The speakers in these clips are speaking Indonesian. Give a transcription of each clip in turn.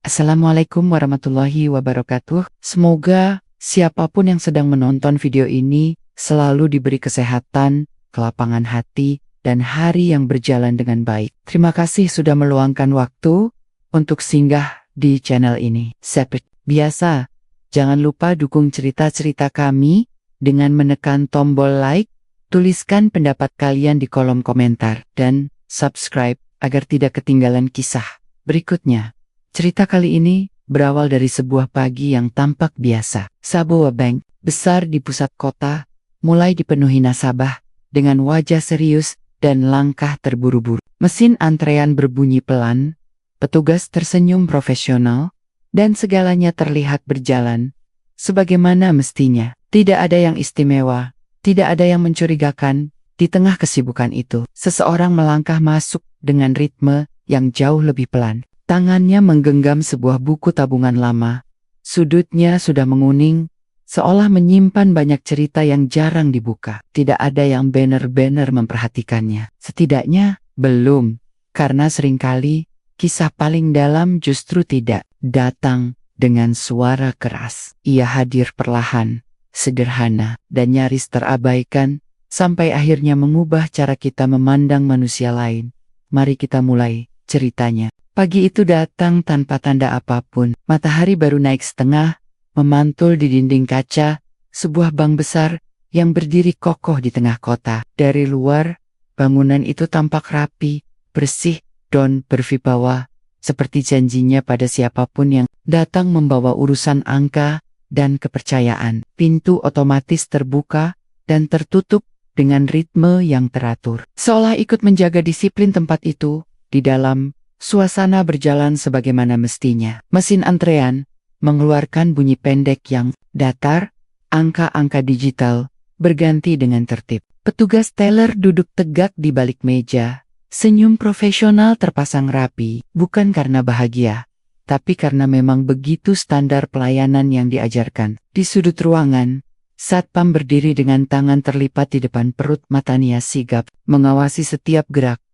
Assalamualaikum warahmatullahi wabarakatuh. Semoga siapapun yang sedang menonton video ini selalu diberi kesehatan, kelapangan hati, dan hari yang berjalan dengan baik. Terima kasih sudah meluangkan waktu untuk singgah di channel ini. Seperti biasa, jangan lupa dukung cerita-cerita kami dengan menekan tombol like, tuliskan pendapat kalian di kolom komentar, dan subscribe agar tidak ketinggalan kisah berikutnya. Cerita kali ini berawal dari sebuah pagi yang tampak biasa. Sebuah bank besar di pusat kota mulai dipenuhi nasabah dengan wajah serius dan langkah terburu-buru. Mesin antrean berbunyi pelan, petugas tersenyum profesional, dan segalanya terlihat berjalan sebagaimana mestinya. Tidak ada yang istimewa, tidak ada yang mencurigakan. Di tengah kesibukan itu, seseorang melangkah masuk dengan ritme yang jauh lebih pelan. Tangannya menggenggam sebuah buku tabungan lama. Sudutnya sudah menguning, seolah menyimpan banyak cerita yang jarang dibuka. Tidak ada yang benar-benar memperhatikannya. Setidaknya, belum. Karena seringkali, kisah paling dalam justru tidak datang dengan suara keras. Ia hadir perlahan, sederhana, dan nyaris terabaikan, sampai akhirnya mengubah cara kita memandang manusia lain. Mari kita mulai ceritanya. Pagi itu datang tanpa tanda apapun. Matahari baru naik setengah, memantul di dinding kaca, sebuah bank besar yang berdiri kokoh di tengah kota. Dari luar, bangunan itu tampak rapi, bersih, dan berwibawa, seperti janjinya pada siapapun yang datang membawa urusan angka dan kepercayaan. Pintu otomatis terbuka dan tertutup dengan ritme yang teratur. Seolah ikut menjaga disiplin tempat itu. Di dalam, suasana berjalan sebagaimana mestinya. Mesin antrean mengeluarkan bunyi pendek yang datar, angka-angka digital berganti dengan tertib. Petugas teller duduk tegak di balik meja, senyum profesional terpasang rapi, bukan karena bahagia, tapi karena memang begitu standar pelayanan yang diajarkan. Di sudut ruangan, satpam berdiri dengan tangan terlipat di depan perut, matanya sigap, mengawasi setiap gerak.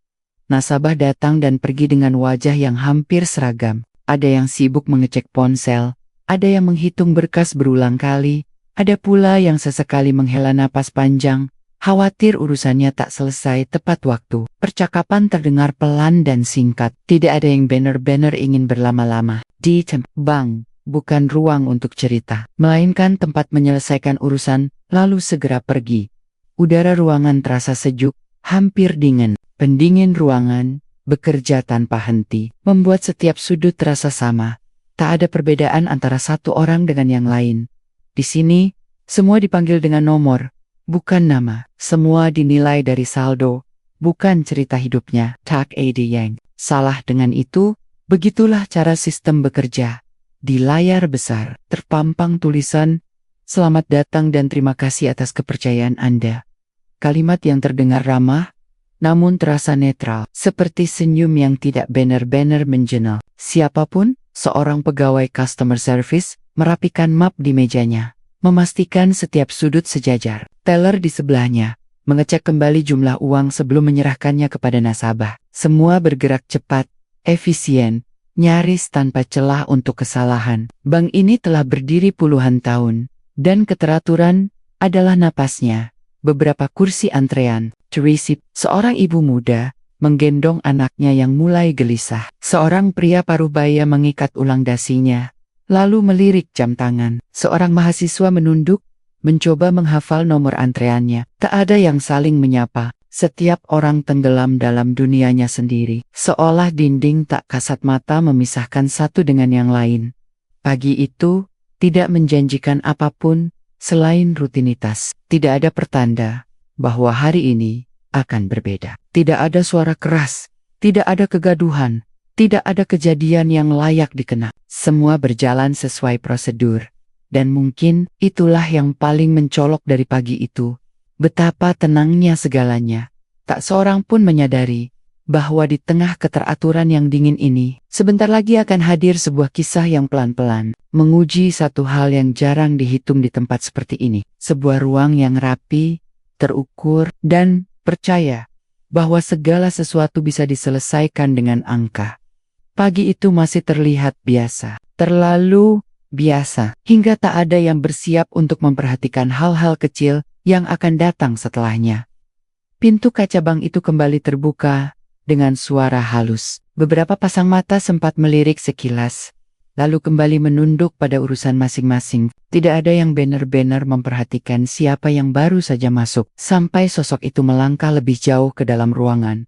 Nasabah datang dan pergi dengan wajah yang hampir seragam. Ada yang sibuk mengecek ponsel, ada yang menghitung berkas berulang kali, ada pula yang sesekali menghela napas panjang, khawatir urusannya tak selesai tepat waktu. Percakapan terdengar pelan dan singkat. Tidak ada yang benar-benar ingin berlama-lama. Di bank bukan ruang untuk cerita, melainkan tempat menyelesaikan urusan, lalu segera pergi. Udara ruangan terasa sejuk, hampir dingin. Pendingin ruangan bekerja tanpa henti, membuat setiap sudut terasa sama. Tak ada perbedaan antara satu orang dengan yang lain. Di sini, semua dipanggil dengan nomor, bukan nama. Semua dinilai dari saldo, bukan cerita hidupnya. Tak ada yang salah dengan itu. Begitulah cara sistem bekerja. Di layar besar, terpampang tulisan, "Selamat datang dan terima kasih atas kepercayaan Anda." Kalimat yang terdengar ramah, namun terasa netral, seperti senyum yang tidak benar-benar menjenal. Siapapun, seorang pegawai customer service, merapikan map di mejanya, memastikan setiap sudut sejajar. Teller di sebelahnya, mengecek kembali jumlah uang sebelum menyerahkannya kepada nasabah. Semua bergerak cepat, efisien, nyaris tanpa celah untuk kesalahan. Bank ini telah berdiri puluhan tahun, dan keteraturan adalah napasnya. Beberapa kursi antrean terisi. Seorang ibu muda menggendong anaknya yang mulai gelisah. Seorang pria paruh baya mengikat ulang dasinya, lalu melirik jam tangan. Seorang mahasiswa menunduk, mencoba menghafal nomor antreannya. Tak ada yang saling menyapa. Setiap orang tenggelam dalam dunianya sendiri. Seolah dinding tak kasat mata memisahkan satu dengan yang lain. Pagi itu tidak menjanjikan apapun selain rutinitas. Tidak ada pertanda bahwa hari ini akan berbeda. Tidak ada suara keras, tidak ada kegaduhan, tidak ada kejadian yang layak dikenang. Semua berjalan sesuai prosedur. Dan mungkin itulah yang paling mencolok dari pagi itu. Betapa tenangnya segalanya. Tak seorang pun menyadari bahwa di tengah keteraturan yang dingin ini, sebentar lagi akan hadir sebuah kisah yang pelan-pelan menguji satu hal yang jarang dihitung di tempat seperti ini. Sebuah ruang yang rapi, terukur, dan percaya bahwa segala sesuatu bisa diselesaikan dengan angka. Pagi itu masih terlihat biasa, terlalu biasa, hingga tak ada yang bersiap untuk memperhatikan hal-hal kecil yang akan datang setelahnya. Pintu kaca bank itu kembali terbuka dengan suara halus. Beberapa pasang mata sempat melirik sekilas, lalu kembali menunduk pada urusan masing-masing. Tidak ada yang benar-benar memperhatikan siapa yang baru saja masuk, sampai sosok itu melangkah lebih jauh ke dalam ruangan.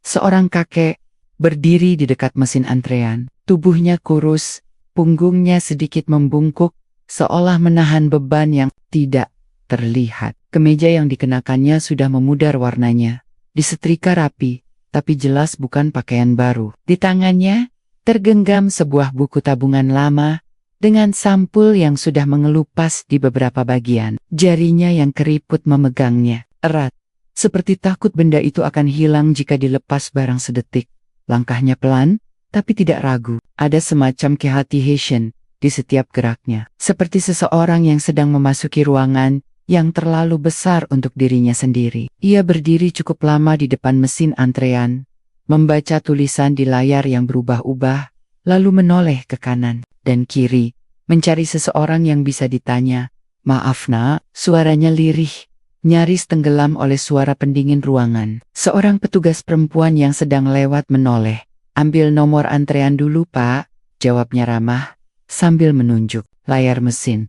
Seorang kakek berdiri di dekat mesin antrean, tubuhnya kurus, punggungnya sedikit membungkuk, seolah menahan beban yang tidak terlihat. Kemeja yang dikenakannya sudah memudar warnanya, disetrika rapi, tapi jelas bukan pakaian baru. Di tangannya tergenggam sebuah buku tabungan lama dengan sampul yang sudah mengelupas di beberapa bagian. Jarinya yang keriput memegangnya erat, seperti takut benda itu akan hilang jika dilepas barang sedetik. Langkahnya pelan, tapi tidak ragu. Ada semacam kehati-hatian di setiap geraknya, seperti seseorang yang sedang memasuki ruangan yang terlalu besar untuk dirinya sendiri. Ia berdiri cukup lama di depan mesin antrean, membaca tulisan di layar yang berubah-ubah, lalu menoleh ke kanan dan kiri, mencari seseorang yang bisa ditanya. "Maaf nak," suaranya lirih, nyaris tenggelam oleh suara pendingin ruangan. Seorang petugas perempuan yang sedang lewat menoleh. "Ambil nomor antrean dulu pak," jawabnya ramah, sambil menunjuk layar mesin.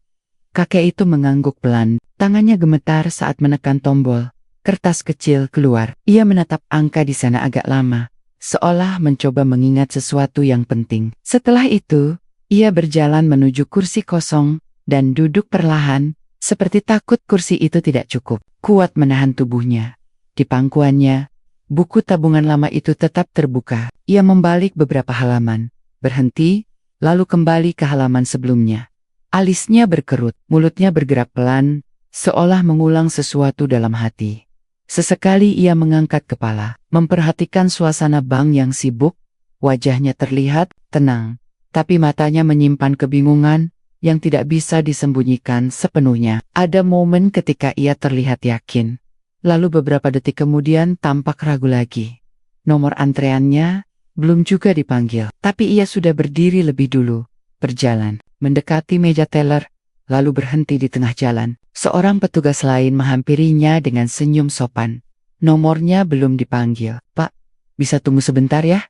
Kakek itu mengangguk pelan, tangannya gemetar saat menekan tombol. Kertas kecil keluar. Ia menatap angka di sana agak lama, seolah mencoba mengingat sesuatu yang penting. Setelah itu, ia berjalan menuju kursi kosong dan duduk perlahan, seperti takut kursi itu tidak cukup kuat menahan tubuhnya. Di pangkuannya, buku tabungan lama itu tetap terbuka. Ia membalik beberapa halaman, berhenti, lalu kembali ke halaman sebelumnya. Alisnya berkerut, mulutnya bergerak pelan, seolah mengulang sesuatu dalam hati. Sesekali ia mengangkat kepala, memperhatikan suasana bank yang sibuk. Wajahnya terlihat tenang, tapi matanya menyimpan kebingungan yang tidak bisa disembunyikan sepenuhnya. Ada momen ketika ia terlihat yakin, lalu beberapa detik kemudian tampak ragu lagi. Nomor antreannya belum juga dipanggil, tapi ia sudah berdiri lebih dulu, berjalan, mendekati meja teller, lalu berhenti di tengah jalan. Seorang petugas lain menghampirinya dengan senyum sopan. Nomornya belum dipanggil. "Pak, bisa tunggu sebentar ya?"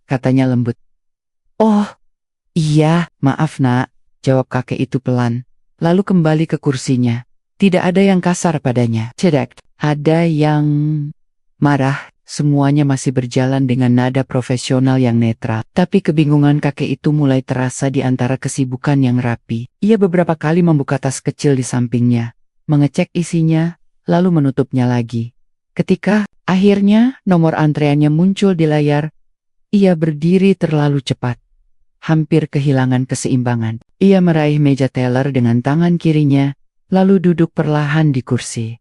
katanya lembut. "Oh, iya, maaf nak," jawab kakek itu pelan, lalu kembali ke kursinya. Tidak ada yang kasar padanya. Tidak ada yang marah. Semuanya masih berjalan dengan nada profesional yang netral. Tapi kebingungan kakek itu mulai terasa di antara kesibukan yang rapi. Ia beberapa kali membuka tas kecil di sampingnya, mengecek isinya, lalu menutupnya lagi. Ketika akhirnya nomor antreannya muncul di layar, ia berdiri terlalu cepat, hampir kehilangan keseimbangan. Ia meraih meja teller dengan tangan kirinya, lalu duduk perlahan di kursi.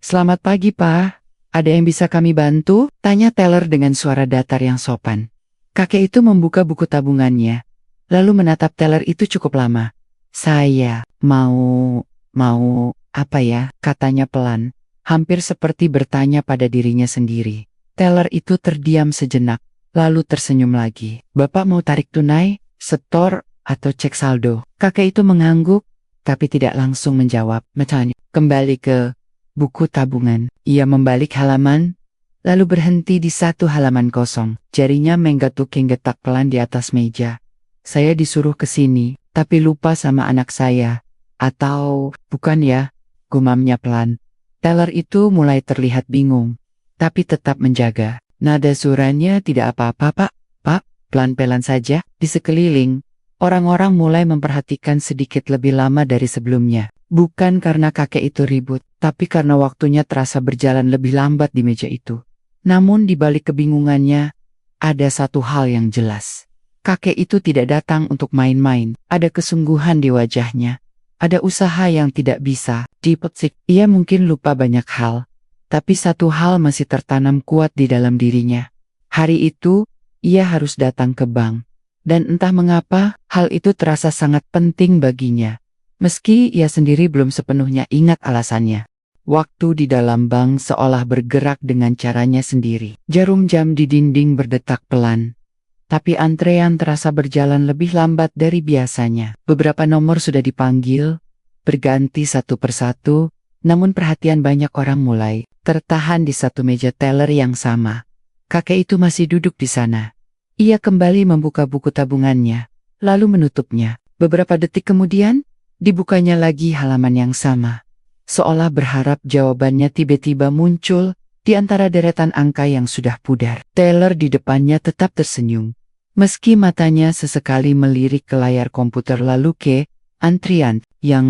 "Selamat pagi, Pak. Ada yang bisa kami bantu?" tanya teller dengan suara datar yang sopan. Kakek itu membuka buku tabungannya, lalu menatap teller itu cukup lama. "Saya mau apa ya?" katanya pelan, hampir seperti bertanya pada dirinya sendiri. Teller itu terdiam sejenak, lalu tersenyum lagi. "Bapak mau tarik tunai, setor, atau cek saldo?" Kakek itu mengangguk, tapi tidak langsung menjawab. Matanya kembali ke buku tabungan. Ia membalik halaman, lalu berhenti di satu halaman kosong. Jarinya menggetuk-getak pelan di atas meja. "Saya disuruh ke sini, tapi lupa sama anak saya. Atau, bukan ya?" gumamnya pelan. Teller itu mulai terlihat bingung, tapi tetap menjaga. "Nada suaranya tidak apa-apa, Pak. Pelan-pelan saja." Di sekeliling, orang-orang mulai memperhatikan sedikit lebih lama dari sebelumnya. Bukan karena kakek itu ribut, tapi karena waktunya terasa berjalan lebih lambat di meja itu. Namun di balik kebingungannya, ada satu hal yang jelas. Kakek itu tidak datang untuk main-main. Ada kesungguhan di wajahnya. Ada usaha yang tidak bisa dipetik. Ia mungkin lupa banyak hal, tapi satu hal masih tertanam kuat di dalam dirinya. Hari itu, ia harus datang ke bank. Dan entah mengapa, hal itu terasa sangat penting baginya. Meski ia sendiri belum sepenuhnya ingat alasannya. Waktu di dalam bank seolah bergerak dengan caranya sendiri. Jarum jam di dinding berdetak pelan. Tapi antrean terasa berjalan lebih lambat dari biasanya. Beberapa nomor sudah dipanggil, berganti satu persatu, namun perhatian banyak orang mulai tertahan di satu meja teller yang sama. Kakek itu masih duduk di sana. Ia kembali membuka buku tabungannya, lalu menutupnya. Beberapa detik kemudian, dibukanya lagi halaman yang sama. Seolah berharap jawabannya tiba-tiba muncul di antara deretan angka yang sudah pudar. Teller di depannya tetap tersenyum. Meski matanya sesekali melirik ke layar komputer lalu ke antrian yang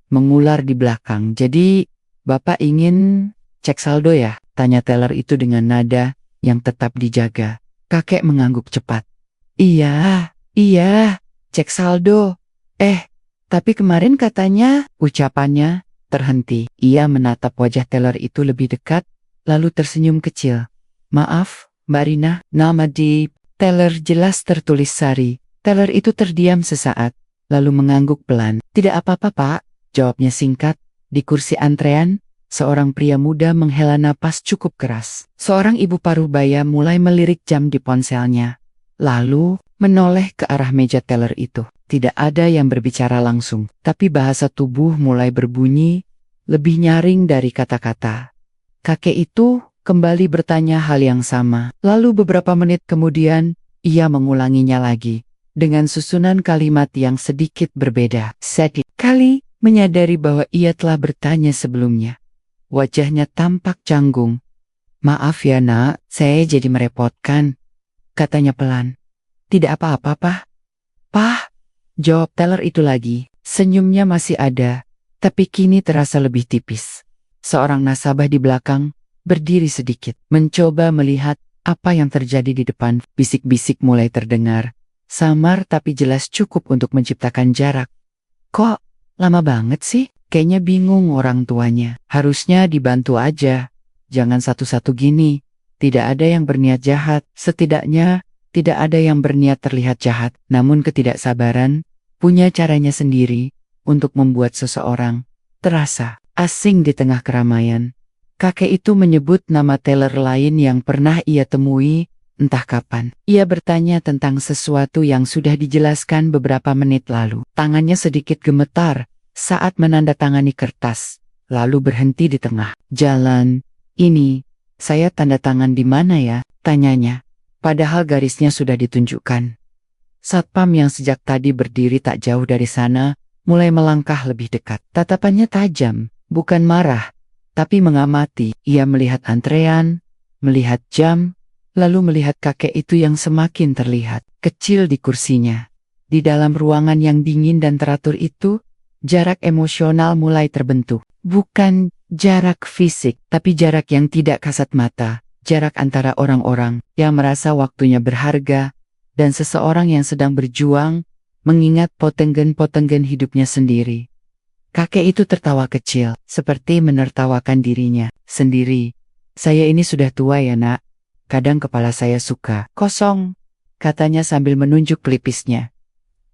mengular di belakang. Jadi, Bapak ingin cek saldo ya? Tanya teller itu dengan nada yang tetap dijaga. Kakek mengangguk cepat. Iya, cek saldo. Tapi kemarin katanya, ucapannya terhenti. Ia menatap wajah teller itu lebih dekat, lalu tersenyum kecil. Maaf, Mbak Rina, nama di teller jelas tertulis Sari. Teller itu terdiam sesaat, lalu mengangguk pelan. Tidak apa-apa Pak, jawabnya singkat. Di kursi antrean, seorang pria muda menghela napas cukup keras. Seorang ibu paruh-baya mulai melirik jam di ponselnya, lalu menoleh ke arah meja teller itu. Tidak ada yang berbicara langsung, tapi bahasa tubuh mulai berbunyi, lebih nyaring dari kata-kata. Kakek itu kembali bertanya hal yang sama. Lalu beberapa menit kemudian, ia mengulanginya lagi, dengan susunan kalimat yang sedikit berbeda. Sedikit kali menyadari bahwa ia telah bertanya sebelumnya. Wajahnya tampak canggung. Maaf ya nak, saya jadi merepotkan, katanya pelan. Tidak apa-apa Pah, jawab teller itu lagi. Senyumnya masih ada, tapi kini terasa lebih tipis. Seorang nasabah di belakang berdiri sedikit, mencoba melihat apa yang terjadi di depan. Bisik-bisik mulai terdengar, samar tapi jelas cukup untuk menciptakan jarak. Kok lama banget sih? Kayaknya bingung orang tuanya. Harusnya dibantu aja. Jangan satu-satu gini. Tidak ada yang berniat jahat. Setidaknya tidak ada yang berniat terlihat jahat. Namun ketidaksabaran punya caranya sendiri untuk membuat seseorang terasa asing di tengah keramaian. Kakek itu menyebut nama teller lain yang pernah ia temui, entah kapan. Ia bertanya tentang sesuatu yang sudah dijelaskan beberapa menit lalu. Tangannya sedikit gemetar saat menandatangani kertas, lalu berhenti di tengah jalan. Ini, saya tanda tangan di mana ya? Tanyanya, padahal garisnya sudah ditunjukkan. Satpam yang sejak tadi berdiri tak jauh dari sana, mulai melangkah lebih dekat. Tatapannya tajam, bukan marah, tapi mengamati. Ia melihat antrean, melihat jam, lalu melihat kakek itu yang semakin terlihat kecil di kursinya. Di dalam ruangan yang dingin dan teratur itu, jarak emosional mulai terbentuk. Bukan jarak fisik, tapi jarak yang tidak kasat mata. Jarak antara orang-orang yang merasa waktunya berharga, dan seseorang yang sedang berjuang, mengingat potenggen-potenggen hidupnya sendiri. Kakek itu tertawa kecil, seperti menertawakan dirinya sendiri. Saya ini sudah tua ya nak, kadang kepala saya suka kosong, katanya sambil menunjuk pelipisnya.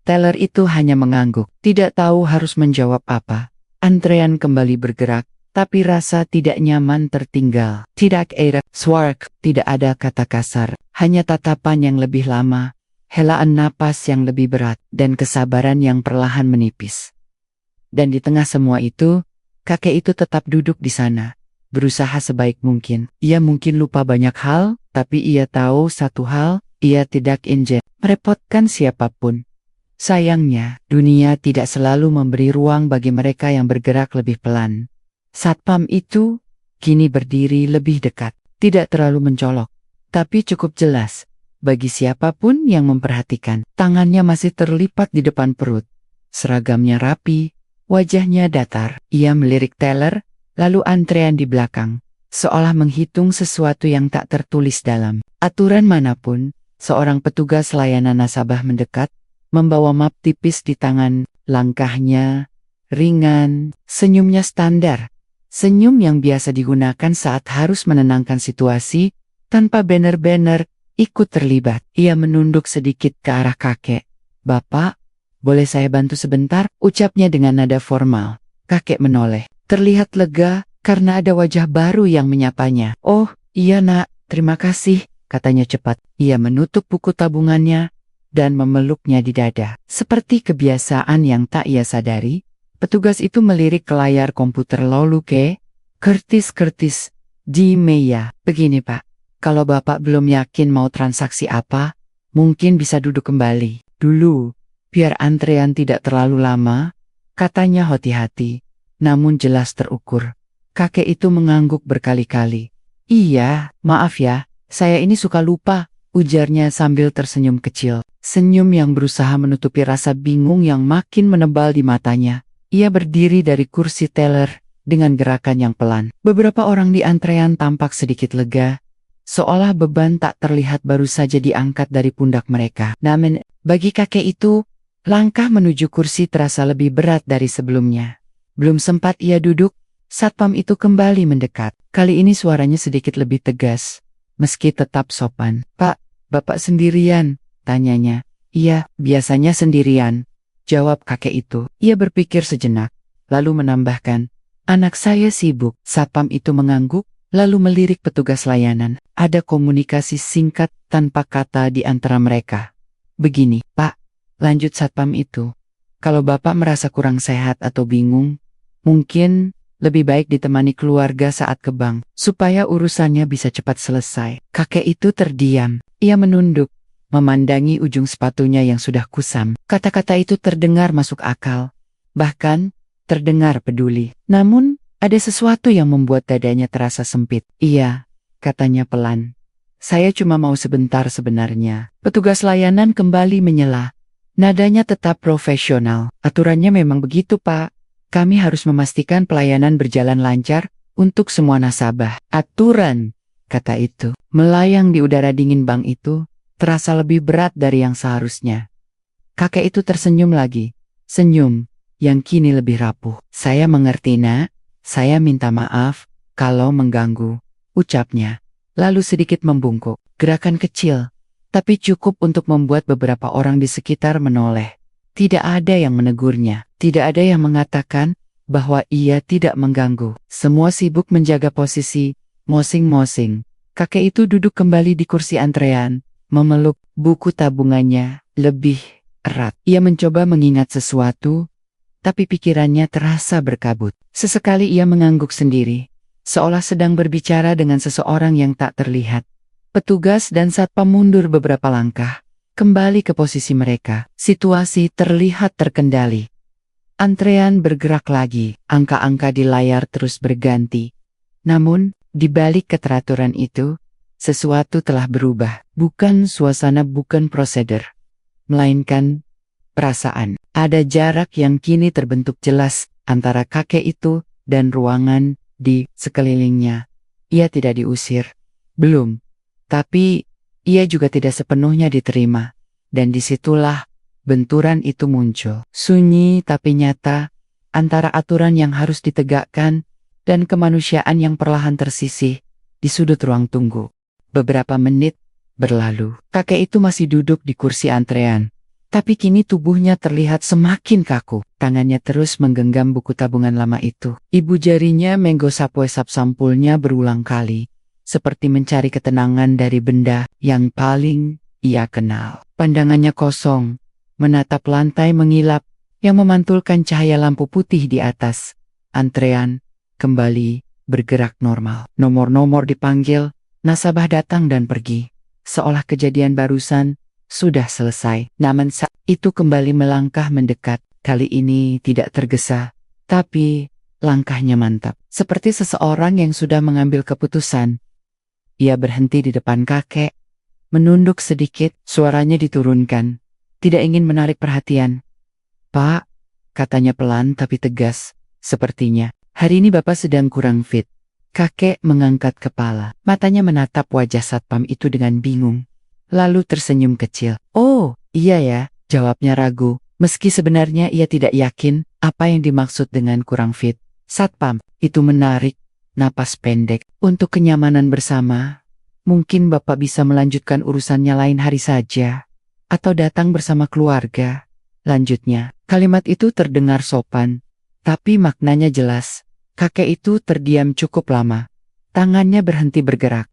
Teller itu hanya mengangguk, tidak tahu harus menjawab apa. Antrean kembali bergerak, tapi rasa tidak nyaman tertinggal. Tidak ada swark, tidak ada kata kasar, hanya tatapan yang lebih lama, helaan napas yang lebih berat, dan kesabaran yang perlahan menipis. Dan di tengah semua itu, kakek itu tetap duduk di sana, berusaha sebaik mungkin. Ia mungkin lupa banyak hal, tapi ia tahu satu hal, ia tidak ingin merepotkan siapapun. Sayangnya, dunia tidak selalu memberi ruang bagi mereka yang bergerak lebih pelan. Satpam itu kini berdiri lebih dekat, tidak terlalu mencolok, tapi cukup jelas bagi siapapun yang memperhatikan. Tangannya masih terlipat di depan perut, seragamnya rapi, wajahnya datar. Ia melirik teller, lalu antrean di belakang, seolah menghitung sesuatu yang tak tertulis dalam aturan manapun. Seorang petugas layanan nasabah mendekat, membawa map tipis di tangan. Langkahnya ringan, senyumnya standar. Senyum yang biasa digunakan saat harus menenangkan situasi, tanpa benar-benar ikut terlibat. Ia menunduk sedikit ke arah kakek. Bapak, boleh saya bantu sebentar? Ucapnya dengan nada formal. Kakek menoleh. Terlihat lega karena ada wajah baru yang menyapanya. Oh, iya nak, terima kasih. katanya cepat. Ia menutup buku tabungannya dan memeluknya di dada. Seperti kebiasaan yang tak ia sadari, petugas itu melirik ke layar komputer lalu Curtis di Meya. Begini Pak, kalau Bapak belum yakin mau transaksi apa, mungkin bisa duduk kembali dulu, biar antrean tidak terlalu lama, katanya hati-hati, namun jelas terukur. Kakek itu mengangguk berkali-kali. Iya, maaf ya, saya ini suka lupa, ujarnya sambil tersenyum kecil. Senyum yang berusaha menutupi rasa bingung yang makin menebal di matanya. Ia berdiri dari kursi teller dengan gerakan yang pelan. Beberapa orang di antrean tampak sedikit lega, seolah beban tak terlihat baru saja diangkat dari pundak mereka. Namun, bagi kakek itu, langkah menuju kursi terasa lebih berat dari sebelumnya. Belum sempat ia duduk, satpam itu kembali mendekat. Kali ini suaranya sedikit lebih tegas, meski tetap sopan. Pak, Bapak sendirian? Tanyanya. Iya, biasanya sendirian, jawab kakek itu. Ia berpikir sejenak, lalu menambahkan, anak saya sibuk. Satpam itu mengangguk, lalu melirik petugas layanan. Ada komunikasi singkat tanpa kata di antara mereka. Begini, Pak, lanjut satpam itu. Kalau Bapak merasa kurang sehat atau bingung, mungkin lebih baik ditemani keluarga saat ke bank, supaya urusannya bisa cepat selesai. Kakek itu terdiam. Ia menunduk, memandangi ujung sepatunya yang sudah kusam. Kata-kata itu terdengar masuk akal, bahkan terdengar peduli. Namun, ada sesuatu yang membuat dadanya terasa sempit. Iya, katanya pelan. Saya cuma mau sebentar sebenarnya. Petugas layanan kembali menyela. Nadanya tetap profesional. Aturannya memang begitu, Pak. Kami harus memastikan pelayanan berjalan lancar untuk semua nasabah. Aturan, kata itu, melayang di udara dingin bank itu, terasa lebih berat dari yang seharusnya. Kakek itu tersenyum lagi, senyum yang kini lebih rapuh. Saya mengerti, Nak. Saya minta maaf kalau mengganggu, ucapnya, lalu sedikit membungkuk. Gerakan kecil, tapi cukup untuk membuat beberapa orang di sekitar menoleh. Tidak ada yang menegurnya, tidak ada yang mengatakan bahwa ia tidak mengganggu. Semua sibuk menjaga posisi masing-masing. Kakek itu duduk kembali di kursi antrean, memeluk buku tabungannya lebih erat. Ia mencoba mengingat sesuatu, tapi pikirannya terasa berkabut. Sesekali ia mengangguk sendiri, seolah sedang berbicara dengan seseorang yang tak terlihat. Petugas dan satpam mundur beberapa langkah, kembali ke posisi mereka. Situasi terlihat terkendali. Antrean bergerak lagi, angka-angka di layar terus berganti. Namun, di balik keteraturan itu, sesuatu telah berubah. Bukan suasana, bukan prosedur, melainkan perasaan. Ada jarak yang kini terbentuk jelas antara kakek itu dan ruangan di sekelilingnya. Ia tidak diusir, belum. Tapi, ia juga tidak sepenuhnya diterima. Dan disitulah benturan itu muncul. Sunyi tapi nyata, antara aturan yang harus ditegakkan dan kemanusiaan yang perlahan tersisih di sudut ruang tunggu. Beberapa menit berlalu. Kakek itu masih duduk di kursi antrean. Tapi kini tubuhnya terlihat semakin kaku. Tangannya terus menggenggam buku tabungan lama itu. Ibu jarinya menggosap sampulnya berulang kali, seperti mencari ketenangan dari benda yang paling ia kenal. Pandangannya kosong, menatap lantai mengilap yang memantulkan cahaya lampu putih di atas. Antrean kembali bergerak normal. Nomor-nomor dipanggil, nasabah datang dan pergi, seolah kejadian barusan sudah selesai. Namun saat itu kembali melangkah mendekat. Kali ini tidak tergesa, tapi langkahnya mantap. Seperti seseorang yang sudah mengambil keputusan. Ia berhenti di depan kakek, menunduk sedikit, suaranya diturunkan. Tidak ingin menarik perhatian. Pak, katanya pelan tapi tegas, sepertinya hari ini Bapak sedang kurang fit. Kakek mengangkat kepala, matanya menatap wajah satpam itu dengan bingung. Lalu tersenyum kecil. Oh, iya ya, jawabnya ragu, meski sebenarnya ia tidak yakin apa yang dimaksud dengan kurang fit. Satpam itu menarik napas pendek. Untuk kenyamanan bersama, mungkin Bapak bisa melanjutkan urusannya lain hari saja, atau datang bersama keluarga. Lanjutnya, kalimat itu terdengar sopan, tapi maknanya jelas. Kakek itu terdiam cukup lama, Tangannya berhenti bergerak.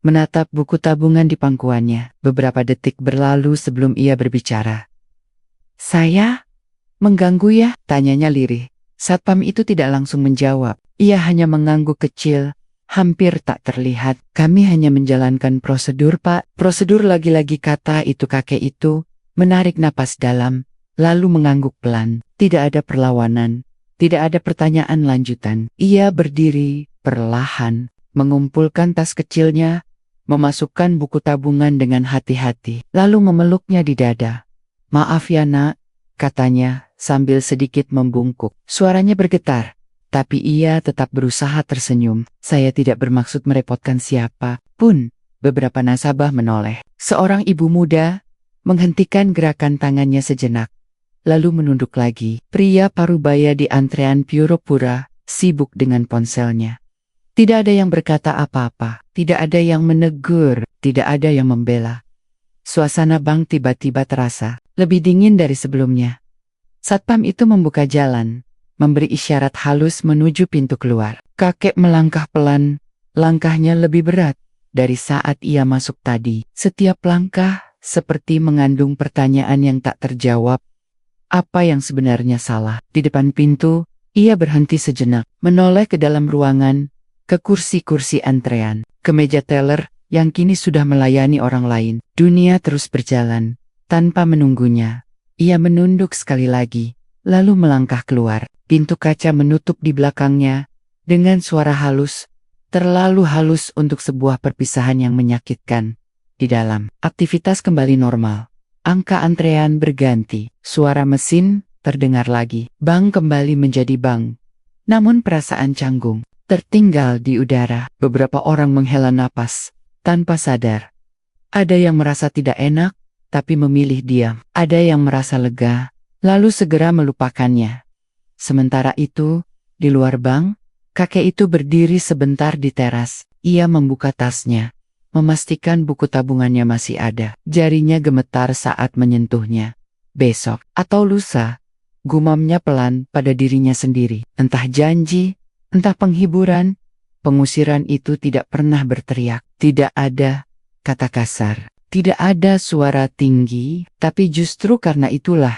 Menatap buku tabungan di pangkuannya. Beberapa detik berlalu sebelum ia berbicara. "Saya mengganggu ya?" tanyanya lirih. Satpam itu tidak langsung menjawab. Ia hanya mengangguk kecil, hampir tak terlihat. "Kami hanya menjalankan prosedur, Pak." "Prosedur lagi-lagi," kata itu kakek itu, menarik napas dalam, lalu mengangguk pelan. Tidak ada perlawanan, tidak ada pertanyaan lanjutan. Ia berdiri, perlahan, mengumpulkan tas kecilnya, memasukkan buku tabungan dengan hati-hati, lalu memeluknya di dada. "Maaf ya nak," katanya, sambil sedikit membungkuk. Suaranya bergetar, tapi ia tetap berusaha tersenyum. "Saya tidak bermaksud merepotkan siapa pun." Beberapa nasabah menoleh. Seorang ibu muda menghentikan gerakan tangannya sejenak, lalu menunduk lagi. Pria parubaya di antrean pura-pura sibuk dengan ponselnya. Tidak ada yang berkata apa-apa, tidak ada yang menegur, tidak ada yang membela. Suasana bank tiba-tiba terasa lebih dingin dari sebelumnya. Satpam itu membuka jalan, memberi isyarat halus menuju pintu keluar. Kakek melangkah pelan, langkahnya lebih berat dari saat ia masuk tadi. Setiap langkah seperti mengandung pertanyaan yang tak terjawab. Apa yang sebenarnya salah? Di depan pintu, ia berhenti sejenak, menoleh ke dalam ruangan, ke kursi-kursi antrean, ke meja teller yang kini sudah melayani orang lain. Dunia terus berjalan, tanpa menunggunya. Ia menunduk sekali lagi, lalu melangkah keluar. Pintu kaca menutup di belakangnya, dengan suara halus, terlalu halus untuk sebuah perpisahan yang menyakitkan. Di dalam, aktivitas kembali normal. Angka antrean berganti, suara mesin terdengar lagi. Bank kembali menjadi bank. Namun perasaan canggung tertinggal di udara. Beberapa orang menghela napas tanpa sadar. Ada yang merasa tidak enak, tapi memilih diam. Ada yang merasa lega, lalu segera melupakannya. Sementara itu, di luar bank, kakek itu berdiri sebentar di teras. Ia membuka tasnya, memastikan buku tabungannya masih ada. Jarinya gemetar saat menyentuhnya. Besok atau lusa, gumamnya pelan pada dirinya sendiri. Entah janji, entah penghiburan, pengusiran itu tidak pernah berteriak. Tidak ada kata kasar. Tidak ada suara tinggi, tapi justru karena itulah,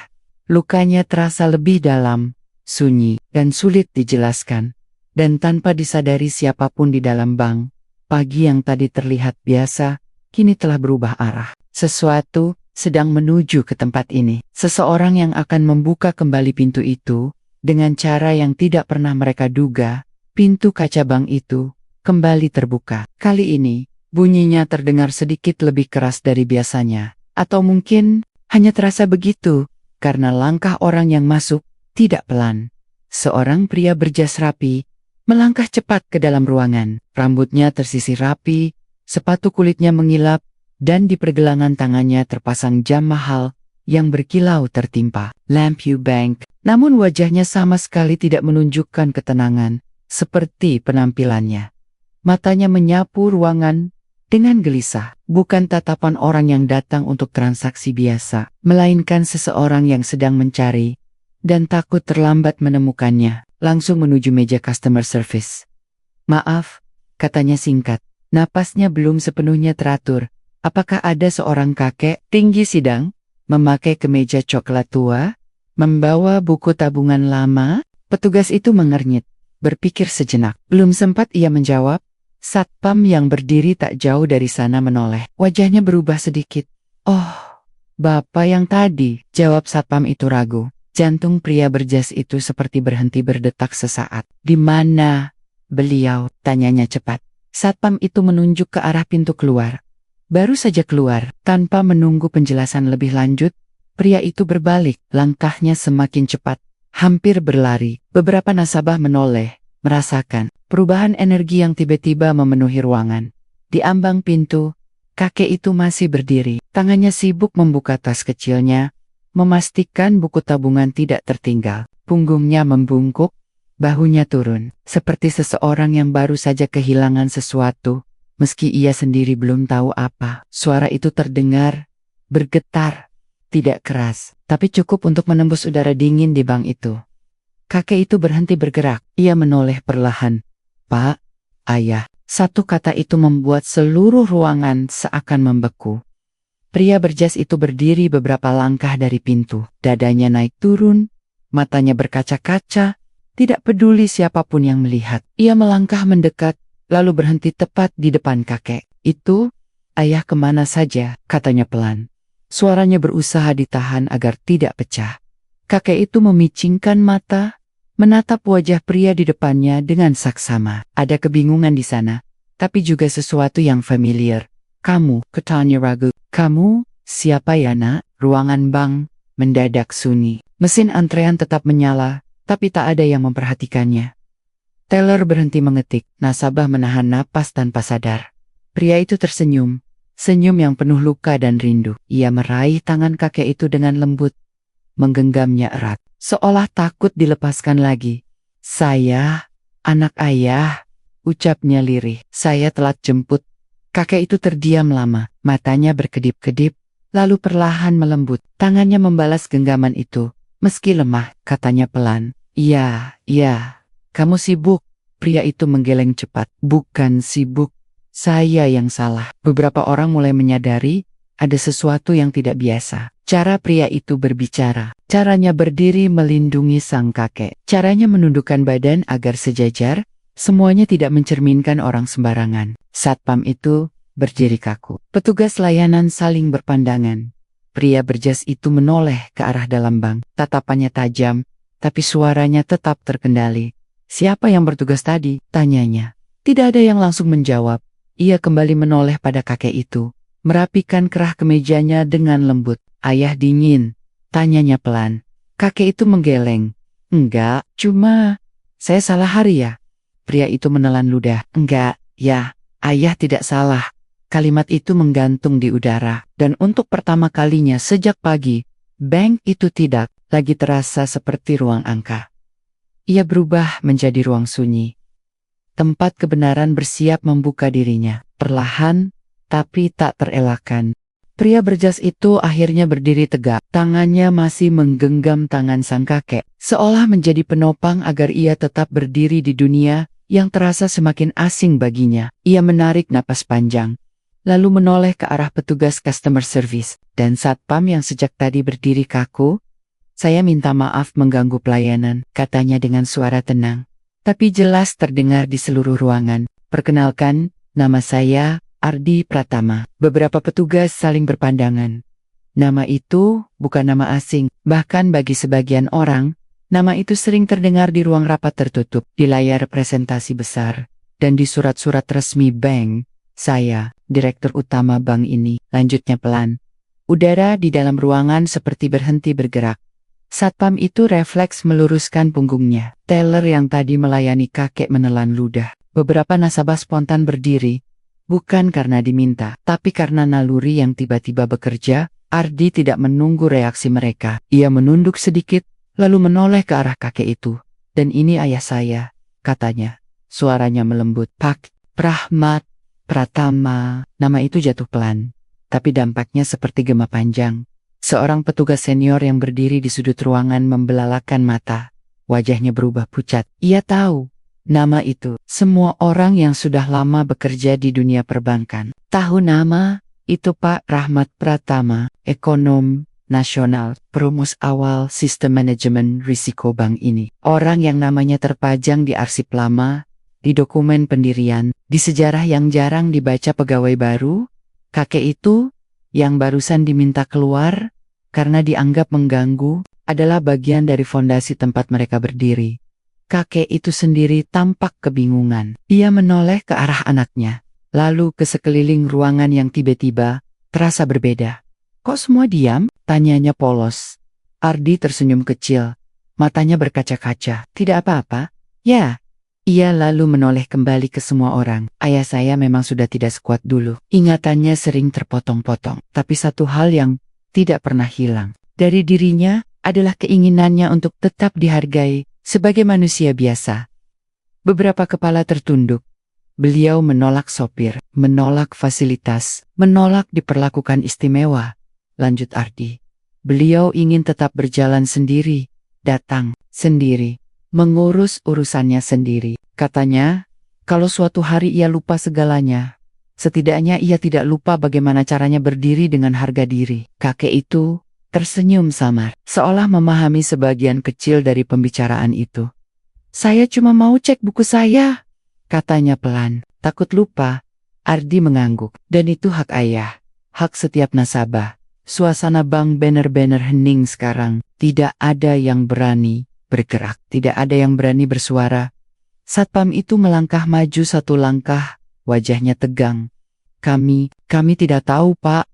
lukanya terasa lebih dalam, sunyi, dan sulit dijelaskan. Dan tanpa disadari siapapun di dalam bank, pagi yang tadi terlihat biasa, kini telah berubah arah. Sesuatu sedang menuju ke tempat ini. Seseorang yang akan membuka kembali pintu itu, dengan cara yang tidak pernah mereka duga. Pintu kaca bank itu kembali terbuka. Kali ini, bunyinya terdengar sedikit lebih keras dari biasanya. Atau mungkin hanya terasa begitu, karena langkah orang yang masuk tidak pelan. Seorang pria berjas rapi, melangkah cepat ke dalam ruangan. Rambutnya tersisir rapi, sepatu kulitnya mengilap, dan di pergelangan tangannya terpasang jam mahal yang berkilau tertimpa. Lampu Bank. Namun wajahnya sama sekali tidak menunjukkan ketenangan, seperti penampilannya. Matanya menyapu ruangan dengan gelisah, bukan tatapan orang yang datang untuk transaksi biasa, melainkan seseorang yang sedang mencari dan takut terlambat menemukannya. Langsung menuju meja customer service. "Maaf," katanya singkat. Napasnya belum sepenuhnya teratur. Apakah ada seorang kakek tinggi sidang, memakai kemeja coklat tua, membawa buku tabungan lama? Petugas itu mengernyit, berpikir sejenak. Belum sempat ia menjawab, Satpam yang berdiri tak jauh dari sana menoleh. Wajahnya berubah sedikit. "Oh, Bapak yang tadi," jawab Satpam itu ragu. Jantung pria berjas itu seperti berhenti berdetak sesaat. "Di mana beliau?" tanyanya cepat. Satpam itu menunjuk ke arah pintu keluar. Baru saja keluar, tanpa menunggu penjelasan lebih lanjut, pria itu berbalik, langkahnya semakin cepat, hampir berlari. Beberapa nasabah menoleh, merasakan perubahan energi yang tiba-tiba memenuhi ruangan. Di ambang pintu, kakek itu masih berdiri. Tangannya sibuk membuka tas kecilnya, memastikan buku tabungan tidak tertinggal. Punggungnya membungkuk, bahunya turun, seperti seseorang yang baru saja kehilangan sesuatu, meski ia sendiri belum tahu apa. Suara itu terdengar, bergetar, tidak keras, tapi cukup untuk menembus udara dingin di bank itu. Kakek itu berhenti bergerak. Ia menoleh perlahan. "Pak, Ayah." Satu kata itu membuat seluruh ruangan seakan membeku. Pria berjas itu berdiri beberapa langkah dari pintu. Dadanya naik turun, matanya berkaca-kaca, tidak peduli siapapun yang melihat. Ia melangkah mendekat, lalu berhenti tepat di depan kakek. Itu, ayah kemana saja, katanya pelan. Suaranya berusaha ditahan agar tidak pecah. Kakek itu memicingkan mata, menatap wajah pria di depannya dengan saksama. Ada kebingungan di sana, tapi juga sesuatu yang familiar. Kamu, katanya ragu. Kamu, siapa ya nak? Ruangan bank mendadak sunyi. Mesin antrean tetap menyala, tapi tak ada yang memperhatikannya. Teller berhenti mengetik, nasabah menahan napas tanpa sadar. Pria itu tersenyum, senyum yang penuh luka dan rindu. Ia meraih tangan kakek itu dengan lembut, menggenggamnya erat, seolah takut dilepaskan lagi. Saya, anak ayah, ucapnya lirih. Saya telat jemput. Kakek itu terdiam lama, matanya berkedip-kedip, lalu perlahan melembut. Tangannya membalas genggaman itu, meski lemah, katanya pelan. Iya, kamu sibuk. Pria itu menggeleng cepat. Bukan sibuk, saya yang salah. Beberapa orang mulai menyadari ada sesuatu yang tidak biasa. Cara pria itu berbicara, caranya berdiri melindungi sang kakek, caranya menundukkan badan agar sejajar, semuanya tidak mencerminkan orang sembarangan. Satpam itu berdiri kaku. Petugas layanan saling berpandangan. Pria berjas itu menoleh ke arah dalam bank. Tatapannya tajam, tapi suaranya tetap terkendali. Siapa yang bertugas tadi? Tanyanya. Tidak ada yang langsung menjawab. Ia kembali menoleh pada kakek itu, merapikan kerah kemejanya dengan lembut. Ayah dingin, tanyanya pelan. Kakek itu menggeleng. Enggak, cuma saya salah hari ya. Pria itu menelan ludah. Enggak, ya, ayah tidak salah. Kalimat itu menggantung di udara, dan untuk pertama kalinya sejak pagi, bank itu tidak lagi terasa seperti ruang angka. Ia berubah menjadi ruang sunyi. Tempat kebenaran bersiap membuka dirinya, perlahan, tapi tak terelakkan. Pria berjas itu akhirnya berdiri tegak, tangannya masih menggenggam tangan sang kakek, seolah menjadi penopang agar ia tetap berdiri di dunia yang terasa semakin asing baginya. Ia menarik napas panjang, lalu menoleh ke arah petugas customer service dan satpam yang sejak tadi berdiri kaku. Saya minta maaf mengganggu pelayanan, katanya dengan suara tenang, tapi jelas terdengar di seluruh ruangan. Perkenalkan, nama saya Ardi Pratama. Beberapa petugas saling berpandangan. Nama itu bukan nama asing, bahkan bagi sebagian orang, nama itu sering terdengar di ruang rapat tertutup, di layar presentasi besar, dan di surat-surat resmi bank. Saya, direktur utama bank ini, lanjutnya pelan. Udara di dalam ruangan seperti berhenti bergerak. Satpam itu refleks meluruskan punggungnya. Teller yang tadi melayani kakek menelan ludah. Beberapa nasabah spontan berdiri, bukan karena diminta, tapi karena naluri yang tiba-tiba bekerja. Ardi tidak menunggu reaksi mereka. Ia menunduk sedikit, lalu menoleh ke arah kakek itu. Dan ini ayah saya, katanya. Suaranya melembut. Pak Rahmat Pratama. Nama itu jatuh pelan, tapi dampaknya seperti gema panjang. Seorang petugas senior yang berdiri di sudut ruangan membelalakan mata. Wajahnya berubah pucat. Ia tahu nama itu. Semua orang yang sudah lama bekerja di dunia perbankan tahu nama itu. Pak Rahmat Pratama, ekonom nasional, perumus awal sistem manajemen risiko bank ini. Orang yang namanya terpajang di arsip lama, di dokumen pendirian, di sejarah yang jarang dibaca pegawai baru. Kakek itu, yang barusan diminta keluar karena dianggap mengganggu, adalah bagian dari fondasi tempat mereka berdiri. Kakek itu sendiri tampak kebingungan. Ia menoleh ke arah anaknya, lalu ke sekeliling ruangan yang tiba-tiba terasa berbeda. Kok semua diam? Tanyanya polos. Ardi tersenyum kecil, matanya berkaca-kaca. Tidak apa-apa. Ya. Ia lalu menoleh kembali ke semua orang. Ayah saya memang sudah tidak sekuat dulu. Ingatannya sering terpotong-potong. Tapi satu hal yang tidak pernah hilang dari dirinya adalah keinginannya untuk tetap dihargai sebagai manusia biasa. Beberapa kepala tertunduk. Beliau menolak sopir, menolak fasilitas, menolak diperlakukan istimewa. Lanjut Ardi. Beliau ingin tetap berjalan sendiri, datang sendiri, mengurus urusannya sendiri. Katanya, Kalau suatu hari ia lupa segalanya, setidaknya ia tidak lupa bagaimana caranya berdiri dengan harga diri. Kakek itu tersenyum samar, seolah memahami sebagian kecil dari pembicaraan itu. Saya cuma mau cek buku saya, katanya pelan. Takut lupa, Ardi mengangguk. Dan itu hak ayah, hak setiap nasabah. Suasana bank benar-benar hening sekarang. Tidak ada yang berani bergerak, tidak ada yang berani bersuara. Satpam itu melangkah maju satu langkah, wajahnya tegang. Kami tidak tahu, Pak,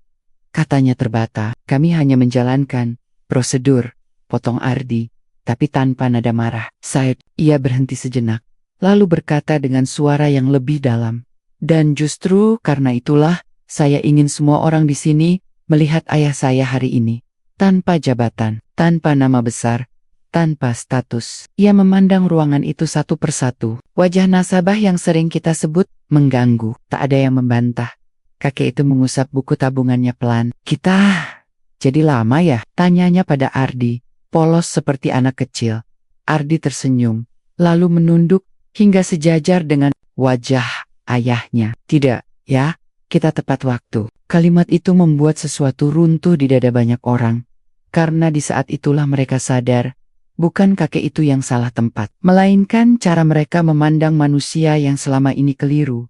katanya terbata. Kami hanya menjalankan prosedur, potong Ardi, tapi tanpa nada marah. Ia berhenti sejenak, lalu berkata dengan suara yang lebih dalam. Dan justru karena itulah, saya ingin semua orang di sini melihat ayah saya hari ini. Tanpa jabatan, tanpa nama besar, tanpa status. Ia memandang ruangan itu satu persatu. Wajah nasabah yang sering kita sebut mengganggu. Tak ada yang membantah. Kakek itu mengusap buku tabungannya pelan. Kita jadi lama ya? Tanyanya pada Ardi, polos seperti anak kecil. Ardi tersenyum, lalu menunduk hingga sejajar dengan wajah ayahnya. Tidak, ya, kita tepat waktu. Kalimat itu membuat sesuatu runtuh di dada banyak orang. Karena di saat itulah mereka sadar, bukan kakek itu yang salah tempat, melainkan cara mereka memandang manusia yang selama ini keliru.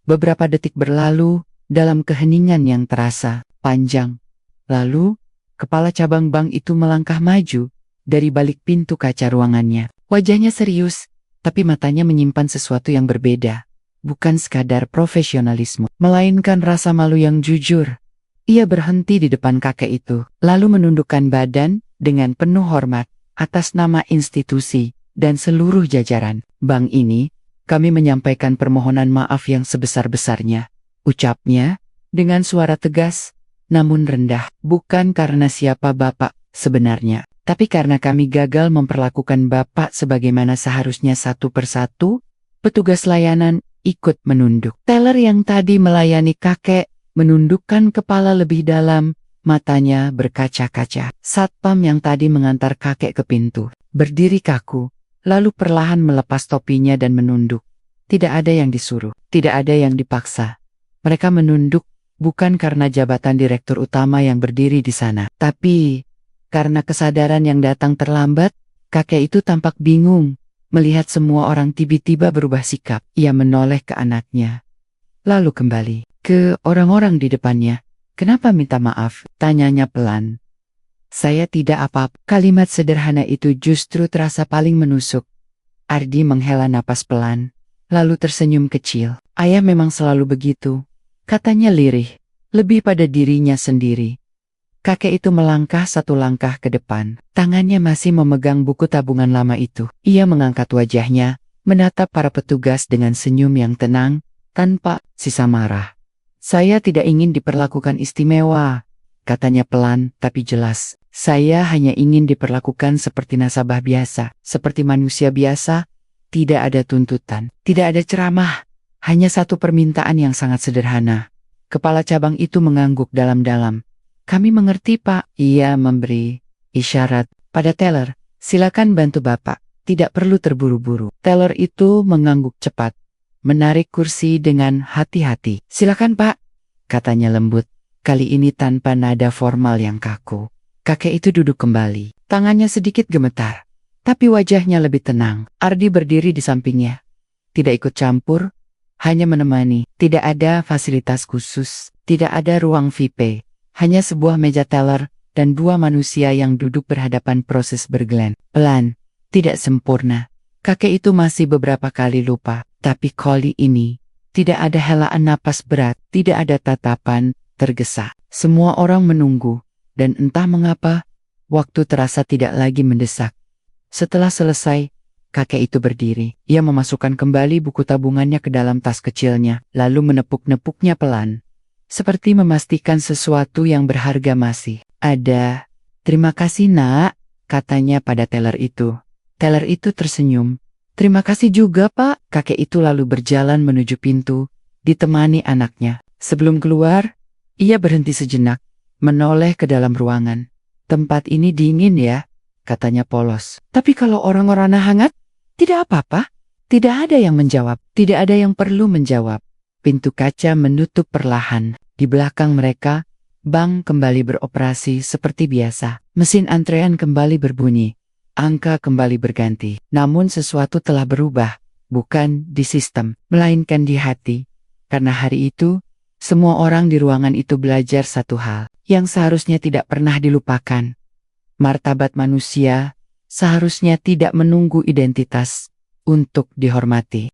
Beberapa detik berlalu, dalam keheningan yang terasa panjang. Lalu, kepala cabang bank itu melangkah maju dari balik pintu kaca ruangannya. Wajahnya serius, tapi matanya menyimpan sesuatu yang berbeda. Bukan sekadar profesionalisme, melainkan rasa malu yang jujur. Ia berhenti di depan kakek itu, lalu menundukkan badan dengan penuh hormat atas nama institusi dan seluruh jajaran bank ini. Kami menyampaikan permohonan maaf yang sebesar-besarnya, ucapnya dengan suara tegas namun rendah. Bukan karena siapa Bapak sebenarnya, tapi karena kami gagal memperlakukan Bapak sebagaimana seharusnya. Satu persatu, petugas layanan ikut menunduk. Teller yang tadi melayani kakek menundukkan kepala lebih dalam, matanya berkaca-kaca. Satpam yang tadi mengantar kakek ke pintu berdiri kaku, lalu perlahan melepas topinya dan menunduk. Tidak ada yang disuruh, tidak ada yang dipaksa. Mereka menunduk bukan karena jabatan direktur utama yang berdiri di sana, tapi karena kesadaran yang datang terlambat. Kakek itu tampak bingung melihat semua orang tiba-tiba berubah sikap. Ia menoleh ke anaknya, lalu kembali ke orang-orang di depannya. Kenapa minta maaf? Tanyanya pelan. Saya tidak apa-apa. Kalimat sederhana itu justru terasa paling menusuk. Ardi menghela napas pelan, lalu tersenyum kecil. Ayah memang selalu begitu, katanya lirih, lebih pada dirinya sendiri. Kakek itu melangkah satu langkah ke depan. Tangannya masih memegang buku tabungan lama itu. Ia mengangkat wajahnya, menatap para petugas dengan senyum yang tenang, tanpa sisa marah. Saya tidak ingin diperlakukan istimewa, katanya pelan tapi jelas. Saya hanya ingin diperlakukan seperti nasabah biasa, seperti manusia biasa. Tidak ada tuntutan, tidak ada ceramah, hanya satu permintaan yang sangat sederhana. Kepala cabang itu mengangguk dalam-dalam. Kami mengerti, Pak. Ia memberi isyarat pada teller. Silakan bantu Bapak, tidak perlu terburu-buru. Teller itu mengangguk cepat, menarik kursi dengan hati-hati. Silakan, Pak, katanya lembut, kali ini tanpa nada formal yang kaku. Kakek itu duduk kembali, tangannya sedikit gemetar, tapi wajahnya lebih tenang. Ardi berdiri di sampingnya, tidak ikut campur, hanya menemani. Tidak ada fasilitas khusus, tidak ada ruang VIP, hanya sebuah meja teller dan dua manusia yang duduk berhadapan. Proses berjalan pelan, tidak sempurna. Kakek itu masih beberapa kali lupa, tapi kali ini tidak ada helaan napas berat, tidak ada tatapan tergesa. Semua orang menunggu, dan entah mengapa, waktu terasa tidak lagi mendesak. Setelah selesai, kakek itu berdiri. Ia memasukkan kembali buku tabungannya ke dalam tas kecilnya, lalu menepuk-nepuknya pelan, seperti memastikan sesuatu yang berharga masih ada. Terima kasih, Nak, katanya pada teller itu. Teller itu tersenyum. Terima kasih juga, Pak. Kakek itu lalu berjalan menuju pintu, ditemani anaknya. Sebelum keluar, ia berhenti sejenak, menoleh ke dalam ruangan. Tempat ini dingin ya, katanya polos. Tapi kalau orang-orang hangat, tidak apa-apa. Tidak ada yang menjawab, tidak ada yang perlu menjawab. Pintu kaca menutup perlahan. Di belakang mereka, bank kembali beroperasi seperti biasa. Mesin antrean kembali berbunyi. Angka kembali berganti. Namun sesuatu telah berubah. Bukan di sistem, melainkan di hati. Karena hari itu, semua orang di ruangan itu belajar satu hal yang seharusnya tidak pernah dilupakan. Martabat manusia seharusnya tidak menunggu identitas untuk dihormati.